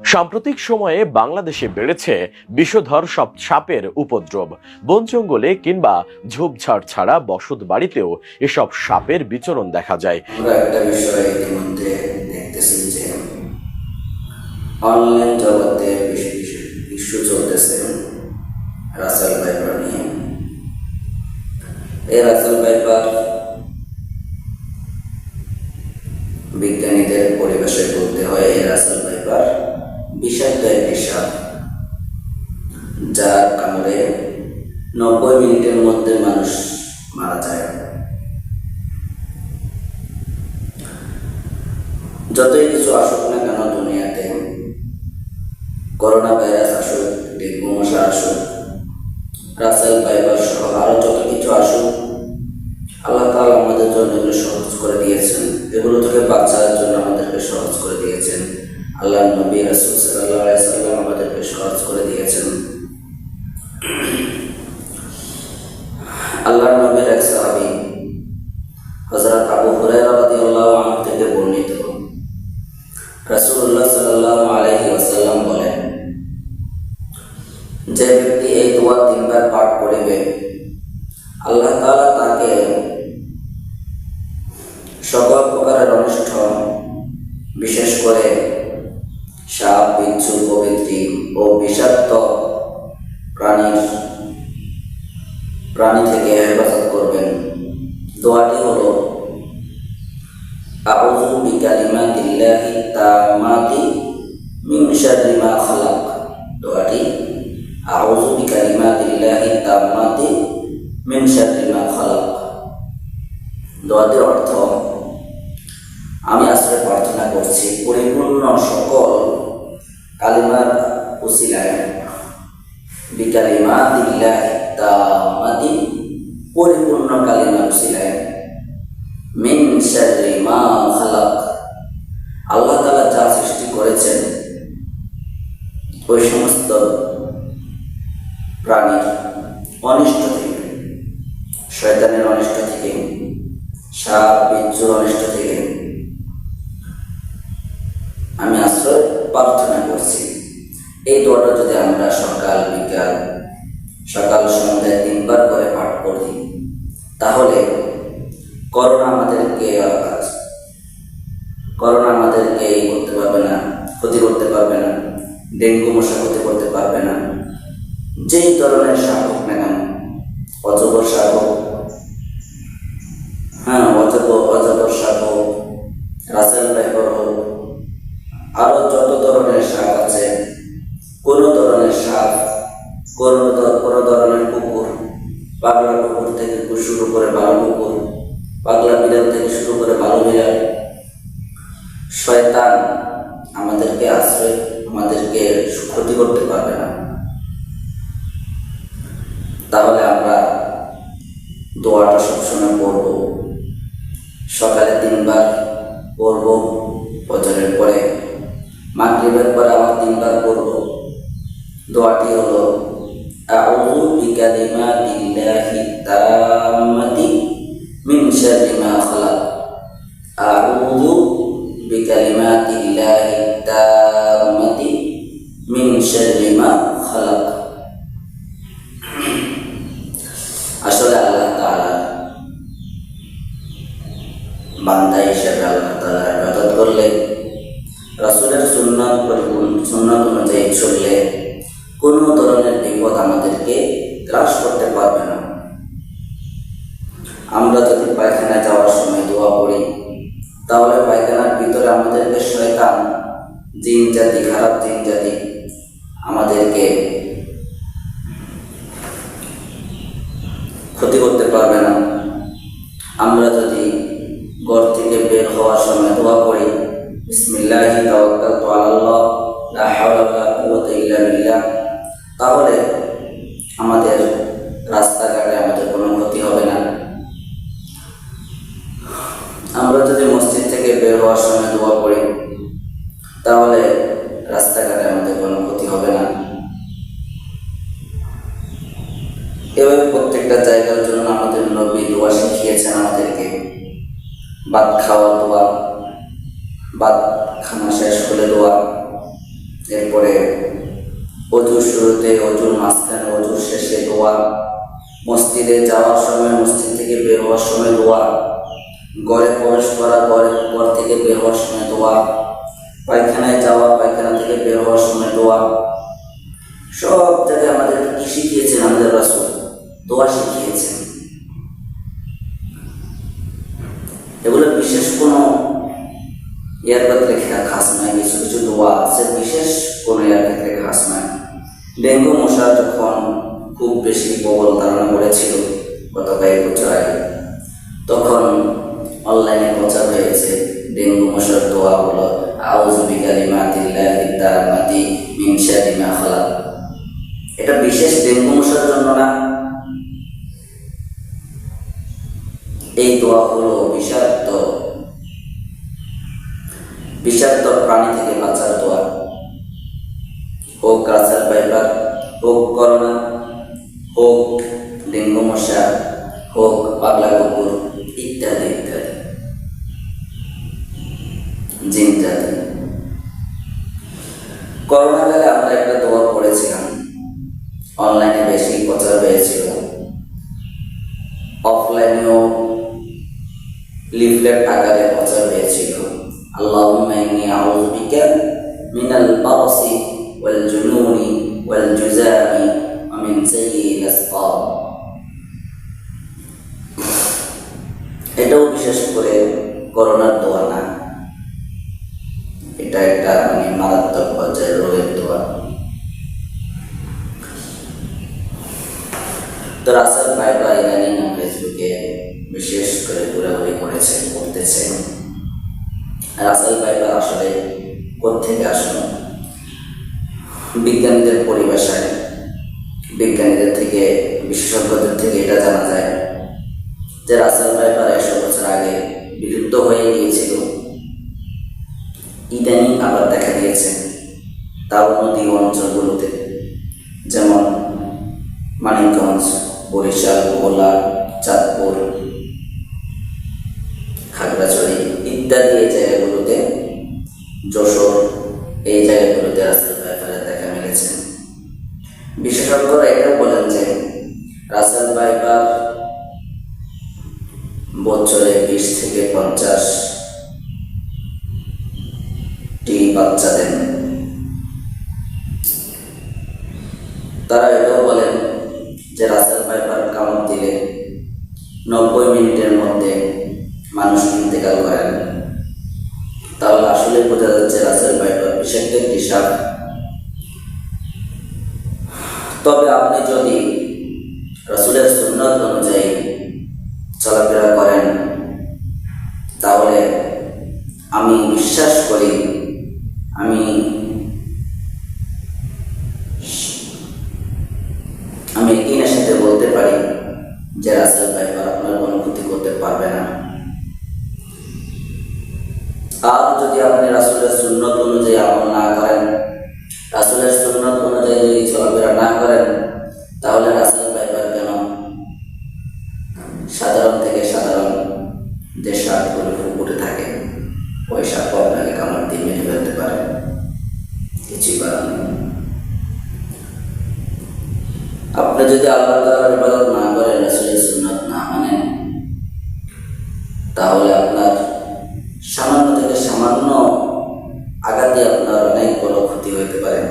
সাম্প্রতিক সময়ে বাংলাদেশে বেড়েছে বিষধর সব সাপের উপদ্রব। বন জঙ্গলে কিংবা ঝোপঝাড় ছাড়া বসত বাড়িতেও এসব সাপের বিচরণ দেখা যায়। আমরা একটা বিষয় ইতিমধ্যে দেখতেছি যে অনলাইন জগতে ইস্যু চলতেছে রাসেল ভাইপার নিয়ে। এই রাসেল ভাইপার বিজ্ঞানীদের পরিবেশে বলতে হয় এই রাসেল ভাইপার বিষাক্ত একটি সাপ, যার কামড়ে 90 মিনিটের মধ্যে মানুষ মারা যায়। যতই কিছু আসুক না কেন দুনিয়াতে, করোনা ভাইরাস আসুক, ডেঙ্গু মশা আসুক, রাসেল ভাইপার সহ আরো যত কিছু আসুক, আল্লাহ তাআলা আমাদের জন্য এগুলো সহজ করে দিয়েছেন। এগুলো থেকে বাঁচার জন্য আমাদেরকে সহজ করে দিয়েছেন। আল্লাহ নবী রাসূল সাল্লাল্লাহু আলাইহি সাল্লাম আমাদেরকে সহজ করে দিয়েছেন। আল্লাহর নবীর এক সাহাবী হযরত আবু হুরায়রা রাদিয়াল্লাহু আনহু থেকে বর্ণিত, রাসূলুল্লাহ সাল্লাল্লাহু আলাইহি ওয়াসাল্লাম বলেন, যে ব্যক্তি এই দোয়া 3 বার পাঠ করিবে, আল্লাহ তাআলা তাকে সকল প্রকারের অনিষ্ট, বিশেষ করে সাপ, বিচ্ছু, প্রভৃতি ও বিষাক্ত প্রাণী থেকে হেফাজত করবেন। দোয়াটি হলো আউযু বিকালিমাতিল্লাহি তাম্মাতি মিন শাররি মা খালাক। দোয়াটি আউযু বিকালিমাতিল্লাহি তাম্মাতি মিন শাররি মা খালাক। দোয়াটির অর্থ, আমি আশ্রয় প্রার্থনা করছি পরিপূর্ণ সকল কালিমার উসিলায়, বিকালিমাতিল্লাহি তাম্মাতি পরিপূর্ণ কালিমার উসিলায়, মিন শাররি মা খালাক আল্লাহ তাআলা যা সৃষ্টি করেছেন ওই সমস্ত প্রাণীর অনিষ্ট থেকে, শয়তানের অনিষ্ট থেকে, সাপ বিচ্ছুর অনিষ্ট থেকে আমি আশ্রয় প্রার্থনা করছি। এই দোয়াটা যদি আমরা সকাল সন্ধ্যায় 3 বার করে পাঠ করি, তাহলে করোনা আমাদেরকে করতে পারবে না, ক্ষতি করতে পারবে না, ডেঙ্গু মশা ক্ষতি করতে পারবে না। যেই ধরনের সাপ হোক না কেন, অজগর সাপ হোক, অজগর সাপ হোক, রাসেল ভাইপার হোক, আরো যত ধরনের সাপ আছে, কোন ধরনের সাপ, কোন ধরনের কুকুর, পাগলা কুকুর থেকে শুরু করে ভালো কুকুর, পাগলা বিড়াল থেকে শুরু করে ভালো বিড়াল, শয়তান আমাদেরকে ক্ষতি করতে পারবে না। তাহলে আমরা দোয়াটা সবসময় পড়ব। সকালে 3 বার পড়ব, ফজরের পরে, মাগরিবের পরে আবার 3 বার পড়ব। দোয়াটি হলো আউযু বিকালিমাতিল্লাহি তাম্মাতি মিন শাররি মা খালাক। আউযু বিকালিমাতিল্লাহি তাম্মাতি মিন শাররি মা খালাক। আসলে আল্লাহ তাআলা বান্দা হিসেবে আল্লাহ তাআলার ইবাদত করলে, রাসূলের সুন্নাত অনুযায়ী চললে কোনো ধরনের বিপদ আমাদেরকে গ্রাস করতে পারবে না। আমরা যদি পায়খানায় যাওয়ার সময় দোয়া পড়ি, তাহলে পায়খানার ভিতরে আমাদেরকে শয়তান, জিন জাতি, খারাপ জিন জাতি আমাদেরকে ক্ষতি করতে পারবে না। আমরা যদি ঘর থেকে বের হওয়ার সময় দোয়া পড়ি, বিসমিল্লাহি তাওয়াক্কালতু আলাল্লাহ লা হাওলা ওয়ালা কুওয়াতা ইল্লা বিল্লাহ, তাহলে আমাদের রাস্তাঘাটে আমাদের কোনো ক্ষতি হবে না। আমরা যদি মসজিদ থেকে বের হওয়ার সময় দোয়া পড়ি, তাহলে রাস্তাঘাটে আমাদের কোনো ক্ষতি হবে না। এভাবে প্রত্যেকটা জায়গার জন্য আমাদের নবী দোয়া শিখিয়েছেন আমাদেরকে। ভাত খাওয়া দোয়া, ভাত খানা শেষ হলে দোয়া, এরপরে অজুর শুরুতে, অজুর মাঝখানে, অজুর শেষে দোয়া, মসজিদে যাওয়ার সময়, মসজিদ থেকে বের হওয়ার সময় দোয়া, ঘরে প্রবেশ করা, ঘর থেকে বের হওয়ার সময় দোয়া, পায়খানায় যাওয়া, পায়খানা থেকে বের হওয়ার সময় দোয়া। সব জায়গায় আমাদের কি শিখিয়েছেন? আমাদের রাসূল দোয়া শিখিয়েছেন। এগুলো বিশেষ কোনো ইয়ার ক্ষেত্রে খাস নয়, কিছু কিছু দোয়া আছে বিশেষ কোনো ইয়ার ক্ষেত্রে খাস নয়। ডেঙ্গু মশা যখন খুব বেশি প্রবল ধারণা করেছিল গত কয়েক বছর আগে, তখন অনলাইনে প্রচার হয়েছে ডেঙ্গু মশার দোয়া হলো আউযু বিকালিমাতিল্লাহি তাম্মাতি মিন শাররি মা খালাক। এটা বিশেষ ডেঙ্গু মশার জন্য না, এই দোয়া হলো বিষাক্ত প্রাণী থেকে বাঁচার দোয়া। হোক রাসেল ভাইপার, হোক করোনা, হোক ডেঙ্গু মশা, হোক পাগলা কুকুর, ইত্যাদি ইত্যাদি, জিনজাতি। করোনাকালে আমরা একটা দোয়া পড়েছিলাম, অনলাইনে বেশি প্রচার হয়েছিল, অফলাইনেও লিফলেট আকারে প্রচার হয়েছিল। আল্লাহুম্মা ইন্নী আউযু বিকা মিনাল বারসি ওয়াল জুনুনি ওয়াল জুযামি ওয়া মিন সাইয়্যিল আসকাম। এটাও বিশেষ করে করোনার দোয়া না, এটা একটা মারাত্মক পর্যায়ের রোগের দোয়া। তো রাসেল ভাইপার ইদানিং ফেসবুকে বিশেষ করে ঘোরাঘুরি করতেছেন। রাসেল ভাইপার আসলে কোত্থেকে আসলো? বিজ্ঞানীদের পরিভাষায়, বিজ্ঞানীদের থেকে, বিশেষজ্ঞদের থেকে এটা জানা যায় যে রাসেল ভাইপার 100 বছর আগে বিলুপ্ত হয়ে গিয়েছিল, ইদানিং আবার দেখা দিয়েছে তাও নদী অঞ্চলগুলোতে, যেমন মানিকগঞ্জ, বরিশাল, ভোলা, চাঁদপুর, খাগড়াছড়ি ইত্যাদি এই জায়গাগুলোতে, যশোর, এই জায়গাগুলোতে রাসেল ভাইপারের দেখা মিলেছে। বিশেষজ্ঞরা এটাও বলেন যে রাসেল ভাইপার বছরে 20 থেকে 50টি বাচ্চা দেন। তারা এটাও বলেন যে রাসেল ভাইপার কামড় দিলে 90 মিনিটের মধ্যে মানুষ ইন্তেকাল করেন। তাহলে আসলে বোঝা যাচ্ছে রাসেল ভাইপার বিষাক্ত একটি সাপ। তবে আপনি যদি রাসূলের সুন্নাত অনুযায়ী চলাফেরা করেন, তাহলে আমি বিশ্বাস করি, আমি একিনের সাথে বলতে পারি যে রাসেল ভাইপার আপনার কোনো ক্ষতি করতে পারবে না। আর যদি আপনি রাসূলের সুন্নাত অনুযায়ী আমল না করেন, রাসূলের সুন্নাত অনুযায়ী যদি চলাফেরা না করেন, তাহলে রাসেল ভাইপার কেন সাধারণ থেকে সাধারণ যে সাপগুলো পুকুরে থাকে, ওই সাপ আপনাকে কামড় দিয়ে মেরে ফেলতে পারে, কিছুই করার নেই। আপনি যদি আল্লাহ তাআলার ইবাদত না করেন, রাসূলের সুন্নাত না মানেন, তাহলে আপনার সামান্য থেকে সামান্য আঘাতে আপনার অনেক বড় ক্ষতি হতে পারে।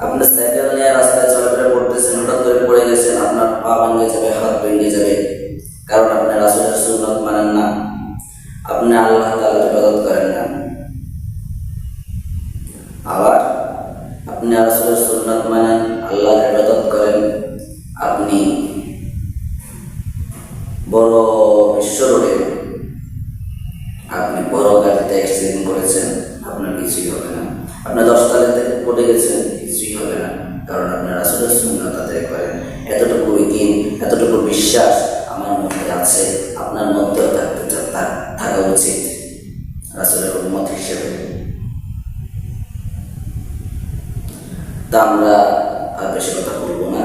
আপনি সাইকেল নিয়ে রাস্তায় চলাফেরা করতেছেন, হঠাৎ করে পড়ে গেছেন, আপনার পা ভেঙে যাবে, হাত ভেঙে যাবে, কারণ আপনি রাসূলের সুন্নাত মানেন না, আপনি আল্লাহ তাআলার ইবাদত করেন না। আবার আপনি রাসূলের সুন্নাত মানেন, আল্লাহর ইবাদত করেন, আপনি বড় বিশ্ব রোডে আপনি বড় গাড়িতে অ্যাক্সিডেন্ট করেছেন, আপনার কিছুই হবে না। আপনি 10 তলা থেকে পড়ে গেছেন, কিছুই হবে না, কারণ আপনি রাসূলের সুন্নাত আদায় করেন। এতটুকু ইকিন, এতটুকু বিশ্বাস আমার মধ্যে আছে, আপনার মধ্যেও থাকা উচিত রাসূলের উম্মত হিসেবে। তা আমরা আর বেশি কথা বলবো না,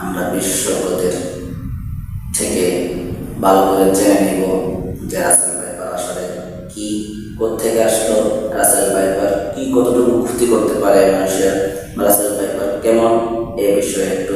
আমরা বিশেষজ্ঞদের থেকে ভালো করে জেনে নিব যে রাসেল ভাইপার আসলে কি, কোত্থেকে আসলো রাসেল ভাইপার। কি কতটুকু ক্ষতি করতে পারে মানুষের, রাসেল ভাইপার কেমন, এই বিষয়ে একটু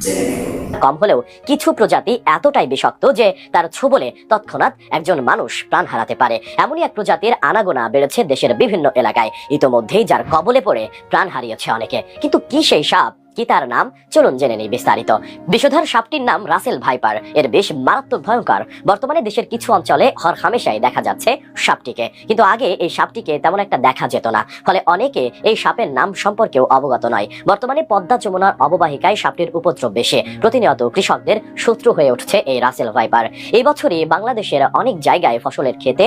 জেনে নেব। কম হলেও কিছু প্রজাতি এতটাই বিষাক্ত যে তার ছোবলে তৎক্ষণাৎ একজন মানুষ প্রাণ হারাতে পারে। এমনই এক প্রজাতির আনাগোনা বেড়েছে দেশের বিভিন্ন এলাকায়, ইতোমধ্যেই যার কবলে পড়ে প্রাণ হারিয়েছে অনেকে। কিন্তু কি সেই সাপ, কি তার নাম, চলুন জেনে নেই বিস্তারিত। বিষধর সাপটির নাম রাসেল ভাইপার। এর বেশ মারাত্মক ভয়ঙ্কর। বর্তমানে দেশের কিছু অঞ্চলে হরহামেশাই দেখা যাচ্ছে সাপটিকে, কিন্তু আগে এই সাপটিকে তেমন একটা দেখা যেত না, ফলে অনেকে এই সাপের নাম সম্পর্কেও অবগত নয়। বর্তমানে পদ্মা যমুনার অববাহিকায় সাপটির উপদ্রব বেশি, প্রতিনিয়ত কৃষকদের শত্রু হয়ে উঠছে এই রাসেল ভাইপার। এই বছরই বাংলাদেশের অনেক জায়গায় ফসলের ক্ষেতে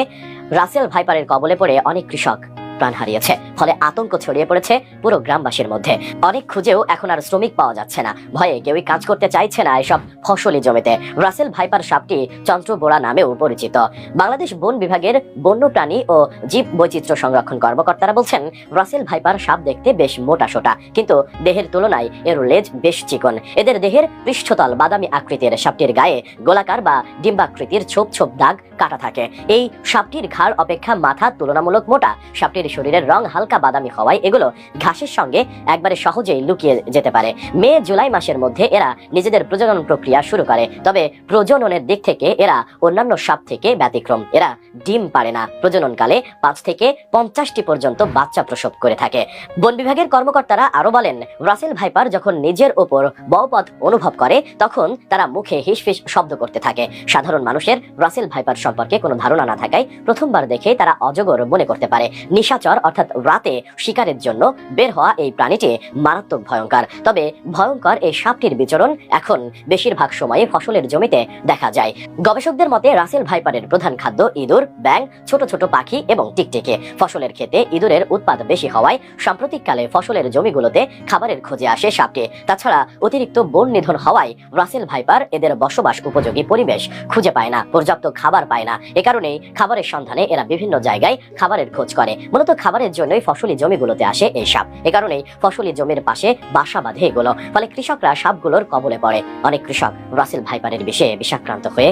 রাসেল ভাইপারের কবলে পড়ে অনেক কৃষক প্রাণ হারিয়েছে, ফলে আতঙ্ক ছড়িয়ে পড়েছে পুরো গ্রামবাসীর মধ্যে। অনেক খুঁজেও এখন আর শ্রমিক পাওয়া যাচ্ছে না, ভয়ে কেউই কাজ করতে চাইছে না এসব ফসলি জমিতে। রাসেল ভাইপার সাপটি চন্দ্রবোড়া নামেও পরিচিত। বাংলাদেশ বন বিভাগের বন্যপ্রাণী ও জীব বৈচিত্র্য সংরক্ষণ কর্মকর্তারা বলছেন, রাসেল ভাইপার সাপ দেখতে বেশ মোটাসোটা, কিন্তু দেহের তুলনায় এর লেজ বেশ চিকন। এদের দেহের পৃষ্ঠতল বাদামি আকৃতির, সাপটির গায়ে গোলাকার বা ডিম্বাকৃতির ছোপ ছোপ দাগ কাটা থাকে। এই সাপটির ঘাড় অপেক্ষা মাথা তুলনামূলক মোটা। সাপটির শরীরের রং হালকা বাদামি হওয়ায় এগুলো ঘাসের সঙ্গে একবারে সহজেই লুকিয়ে যেতে পারে। মে জুলাই মাসের মধ্যে এরা নিজেদের প্রজনন প্রক্রিয়া শুরু করে, তবে প্রজননের দিক থেকে এরা অন্যান্য সাপ থেকে ব্যতিক্রম। এরা ডিম পারে না। প্রজননকালে ৫ থেকে ৫০টি পর্যন্ত বাচ্চা প্রসব করে থাকে। বন বিভাগের কর্মকর্তারা আরো বলেন, রাসেল ভাইপার যখন নিজের ওপর বউপথ অনুভব করে তখন তারা মুখে হিসফিস শব্দ করতে থাকে। সাধারণ মানুষের রাসেল ভাইপার সম্পর্কে কোনো ধারণা না থাকায় প্রথমবার দেখে তারা অজগর মনে করতে পারে। নিশাচর অর্থাৎ রাতে শিকারের জন্য বের হওয়া এই প্রাণীটি মারাত্মক ভয়ঙ্কর। তবে ভয়ঙ্কর এই সাপটির বিচরণ এখন বেশিরভাগ সময়ে ফসলের জমিতে দেখা যায়। গবেষকদের মতে রাসেল ভাইপারের প্রধান খাদ্য ইঁদুর, ব্যাঙ, ছোট ছোট পাখি এবং টিকটিকি। ফসলের ক্ষেতে ইঁদুরের উৎপাদ বেশি হওয়ায় সাম্প্রতিককালে ফসলের জমিগুলোতে খাবারের খোঁজে আসে সাপটি। তাছাড়া অতিরিক্ত বন নিধন হওয়ায় রাসেল ভাইপার এদের বসবাস উপযোগী পরিবেশ খুঁজে পায় না, পর্যাপ্ত খাবার পায় না। এ কারণেই খাবারের সন্ধানে এরা বিভিন্ন জায়গায় খাবারের খোঁজ করে। মূলত খাবারের জন্যই ফসলি জমিগুলোতে আসে এই সাপ। এ কারণেই ফসলি জমির পাশে বাসা বাঁধে এগুলো, ফলে কৃষকরা সাপগুলোর কবলে পড়ে। অনেক কৃষক রাসেল ভাইপারের বিষে বিষাক্রান্ত হয়ে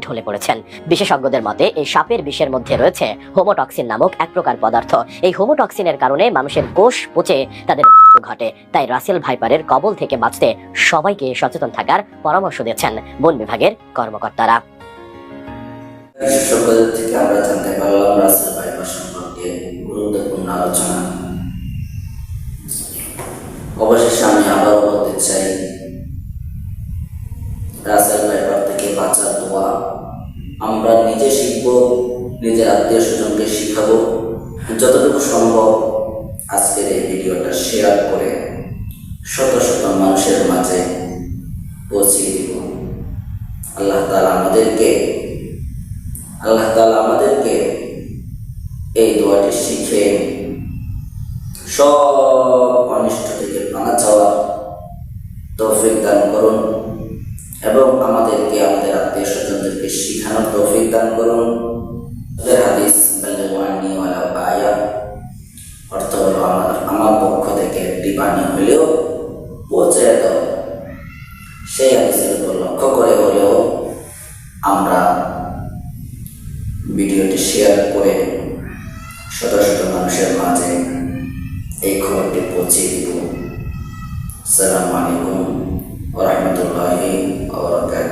ঢলে পড়েছেন। বিশেষজ্ঞদের মতে এই সাপের বিষের মধ্যে রয়েছে হোমোটক্সিন নামক এক প্রকার পদার্থ। এই হোমোটক্সিনের কারণে মানুষের কোষ পচে তাদের মৃত্যু ঘটে। তাই রাসেল ভাইপারের কবল থেকে বাঁচতে সবাইকে সচেতন থাকার পরামর্শ দিয়েছেন বন বিভাগের কর্মকর্তারা। বিশেষজ্ঞদের থেকে আমরা জানতে পারলাম রাসেল ভাইপার সম্পর্কে গুরুত্বপূর্ণ আলোচনা। অবশেষে আমি আবারও বলতে চাই, রাসেল ভাইপার থেকে বাঁচার দোয়া আমরা নিজে শিখব, নিজের আত্মীয় স্বজনকে শিখাবো। যতটুকু সম্ভব আজকের এই ভিডিওটা শেয়ার করে শত শত মানুষের মাঝে পৌঁছিয়ে দিব। আল্লাহ তাআলা আমাদেরকে এই দোয়াটি শিখে সব অনিষ্ট থেকে পানা চাওয়ার তৌফিক দান করুন এবং আমাদেরকে আমাদের আত্মীয় স্বজনদেরকে শিখানোর তৌফিক দান করুন। হাদিস অর্থ হলো আমার পক্ষ থেকে একটি বাণী হলেও পৌঁছে দাও। সেই হাদিসের উপর লক্ষ্য করে হলেও আমরা ভিডিওটি শেয়ার করে শত শত মানুষের মাঝে এই খবরটি পৌঁছে দিব। আসসালামু আলাইকুম ওয়া রাহমাতুল্লাহি ওয়া বারাকাতুহু।